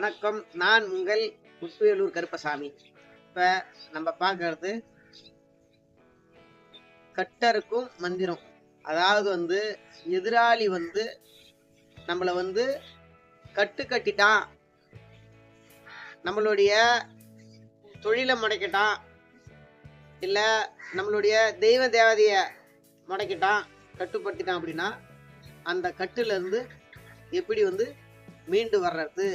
வணக்கம். நான் உங்கள் முத்துவேலூர் கருப்பசாமி. இப்ப நம்ம பார்க்கறது கட்டருக்கும் மந்திரம். அதாவது எதிராளி நம்மள கட்டிட்டான், நம்மளுடைய தொழிலை முடக்கிட்டான், இல்ல நம்மளுடைய தெய்வ தேவதைய முடக்கிட்டான், கட்டுப்படுத்திட்டான் அப்படின்னா அந்த கட்டுல இருந்து எப்படி மீண்டு வர்றது,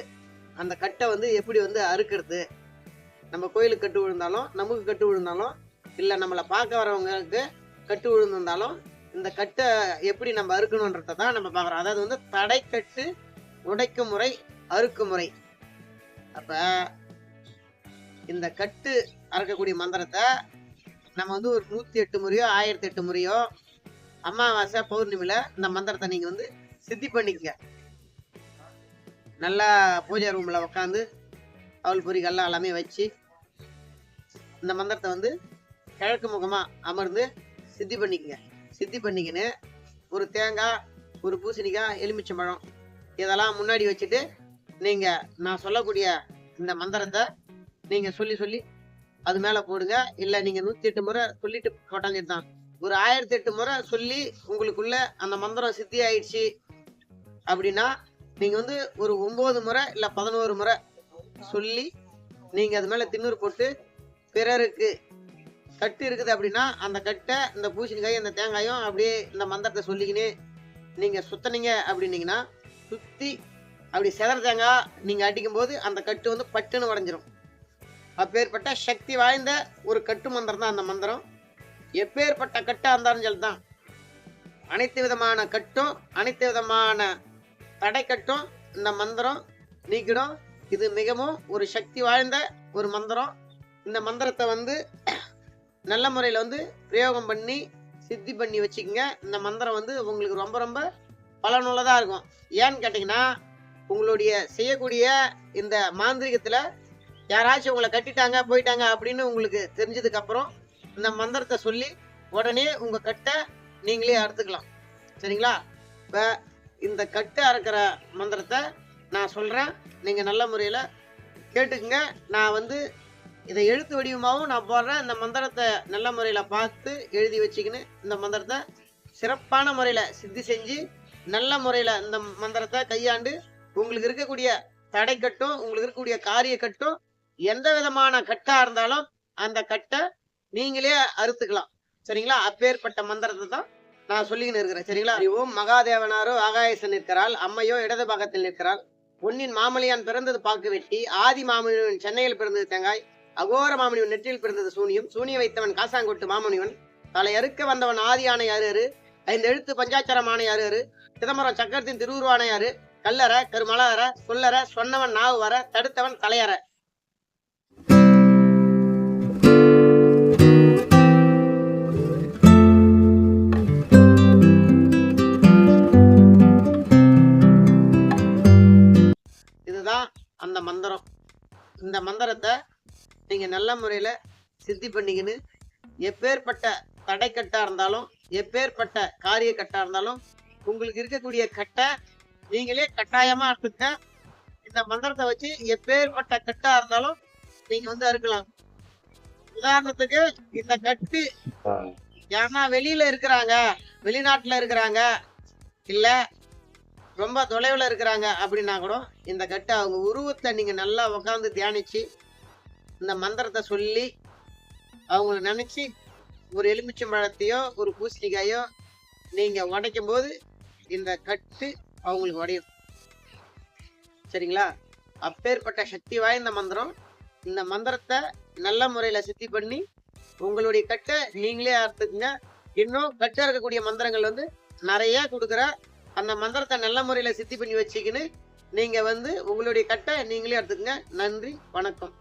அந்த கட்டை எப்படி அறுக்கிறது. நம்ம கோயிலுக்கு கட்டு விழுந்தாலும், நமக்கு கட்டு விழுந்தாலும், இல்லை நம்மளை பார்க்க வரவங்களுக்கு கட்டு விழுந்தாலும் இந்த கட்டை எப்படி நம்ம அறுக்கணுன்றதை தான் நம்ம பார்க்குறோம். அதாவது தடைக்கட்டு, உடைக்கும் முறை, அறுக்கும் முறை. அப்ப இந்த கட்டு அறுக்கக்கூடிய மந்திரத்தை நம்ம ஒரு 108 முறையோ 1008 முறையோ அமாவாசை பௌர்ணமியில இந்த மந்திரத்தை நீங்க சித்தி பண்ணிக்கங்க. நல்லா பூஜை ரூம்ல உட்காந்து அவள் பொறிகள்லாம் எல்லாமே வச்சு இந்த மந்திரத்தை கிழக்கு முகமா அமர்ந்து சித்தி பண்ணிக்கங்க. சித்தி பண்ணிக்கின்னு ஒரு தேங்காய், ஒரு பூசணிக்காய், எலுமிச்சம்பழம் இதெல்லாம் முன்னாடி வச்சுட்டு நீங்க நான் சொல்லக்கூடிய இந்த மந்திரத்தை நீங்க சொல்லி சொல்லி அது மேல போடுங்க. இல்ல நீங்க 108 முறை சொல்லிட்டு போட்டாங்க தான். ஒரு 1008 முறை சொல்லி உங்களுக்குள்ள அந்த மந்திரம் சித்தி ஆயிடுச்சு அப்படின்னா நீங்க ஒரு 9 முறை இல்ல 11 முறை சொல்லி நீங்க அது மேல திண்ணூறு போட்டு பிறருக்கு கட்டு இருக்குது அப்படின்னா அந்த கட்டை, இந்த பூசணிக்காய், இந்த தேங்காயும் அப்படியே இந்த மந்திரத்தை சொல்லிக்கினே நீங்க சுத்தனீங்க அப்படின்னீங்கன்னா சுத்தி அப்படி செதற தேங்காய் நீங்க அடிக்கும் போது அந்த கட்டு பட்டுன்னு உடைஞ்சிரும். அப்பேற்பட்ட சக்தி வாய்ந்த ஒரு கட்டு மந்திரம் தான் அந்த மந்திரம். எப்பேற்பட்ட கட்டா இருந்தாலும் சொல்லிதான், அனைத்து விதமான கட்டும், அனைத்து விதமான தடை கட்டும் இந்த மந்திரம் நீக்கிடும். இது மிகவும் ஒரு சக்தி வாய்ந்த ஒரு மந்திரம். இந்த மந்திரத்தை நல்ல முறையில பிரயோகம் பண்ணி சித்தி பண்ணி வச்சுக்கோங்க. இந்த மந்திரம் உங்களுக்கு ரொம்ப ரொம்ப பலனுள்ளதா இருக்கும். ஏன்னு கேட்டீங்கன்னா, உங்களுடைய செய்யக்கூடிய இந்த மாந்திரிகத்துல யாராச்சும் உங்களை கட்டிட்டாங்க போயிட்டாங்க அப்படின்னு உங்களுக்கு தெரிஞ்சதுக்கு அப்புறம் இந்த மந்திரத்தை சொல்லி உடனே உங்க கட்டை நீங்களே அறுத்துக்கலாம். சரிங்களா? இப்ப இந்த கட்டு அறுக்கிற மந்திரத்தை நான் சொல்றேன், நீங்க நல்ல முறையில கேட்டுக்குங்க. நான் இதை எழுத்து வடிவமாகவும் நான் போடுறேன். இந்த மந்திரத்தை நல்ல முறையில பார்த்து எழுதி வச்சுக்கின்னு இந்த மந்திரத்தை சிறப்பான முறையில சித்தி செஞ்சு நல்ல முறையில இந்த மந்திரத்தை கையாண்டு உங்களுக்கு இருக்கக்கூடிய தடை கட்டும், உங்களுக்கு இருக்கக்கூடிய காரிய கட்டும், எந்த விதமான கட்டா இருந்தாலும் அந்த கட்டை நீங்களே அறுத்துக்கலாம். சரிங்களா? அப்பேற்பட்ட மந்திரத்தை தான் நான் சொல்லிக்கின்னு இருக்கிறேன். சரிங்களா? ஓம் மகாதேவனாரோ ஆகாயசன் நிற்கிறாள், அம்மையோ இடது பாகத்தில் நிற்கிறாள், பொன்னின் மாமலியான் பிறந்தது பாக்கு வெட்டி, ஆதி மாமனிவன் சென்னையில் பிறந்தது தேங்காய், அகோர மாமனிவன் நெற்றியில் பிறந்தது சூனியம், சூனிய வைத்தவன் காசாங்கொட்டு மாமனிவன், தலை அறுக்க வந்தவன் ஆதி ஆணை யாரு, 5 எழுத்து பஞ்சாட்சரம் ஆணை யாரு, சிதம்பரம் சக்கரத்தின் திருவுருவானை யாரு, கல்லற கருமலர சொல்லற சொன்னவன் நாவு வர தடுத்தவன் தலையற. இதுதான் அந்த மந்திரம். இந்த மந்திரத்தை நீங்க நல்ல முறையில சித்தி பண்ணிக்கின்னு எப்பேற்பட்ட தடை கட்டா இருந்தாலும், எப்பேற்பட்ட காரிய கட்டா இருந்தாலும், உங்களுக்கு இருக்கக்கூடிய கட்டை நீங்களே கட்டாயமா அறுத்துக்க. இந்த மந்திரத்தை வச்சு எப்பேற்பட்ட கட்டா இருந்தாலும் நீங்க அறுக்கலாம். உதாரணத்துக்கு இந்த கட்டு யாருன்னா வெளியில இருக்கிறாங்க, வெளிநாட்டுல இருக்கிறாங்க, இல்ல ரொம்ப தொலைவுல இருக்கிறாங்க அப்படின்னா கூட இந்த கட்டை அவங்க உருவத்தை நீங்க நல்லா உட்காந்து தியானிச்சு இந்த மந்திரத்தை சொல்லி அவங்கள நினைச்சு ஒரு எலுமிச்சம்பழத்தையோ ஒரு பூசணிக்காயோ நீங்க உடைக்கும் போது இந்த கட்டு அவங்களுக்கு உடையும். சரிங்களா? அப்பேற்பட்ட சக்தி வாய்ந்த மந்திரம். இந்த மந்திரத்தை நல்ல முறையில சித்தி பண்ணி உங்களுடைய கட்டை நீங்களே அறுத்துக்குங்க. இன்னும் கட்டை இருக்கக்கூடிய மந்திரங்கள் நிறைய கொடுக்குற அந்த மந்திரத்தை நல்ல முறையில சித்தி பண்ணி வச்சுக்கின்னு நீங்க உங்களுடைய கட்டை நீங்களே அறுத்துக்குங்க. நன்றி, வணக்கம்.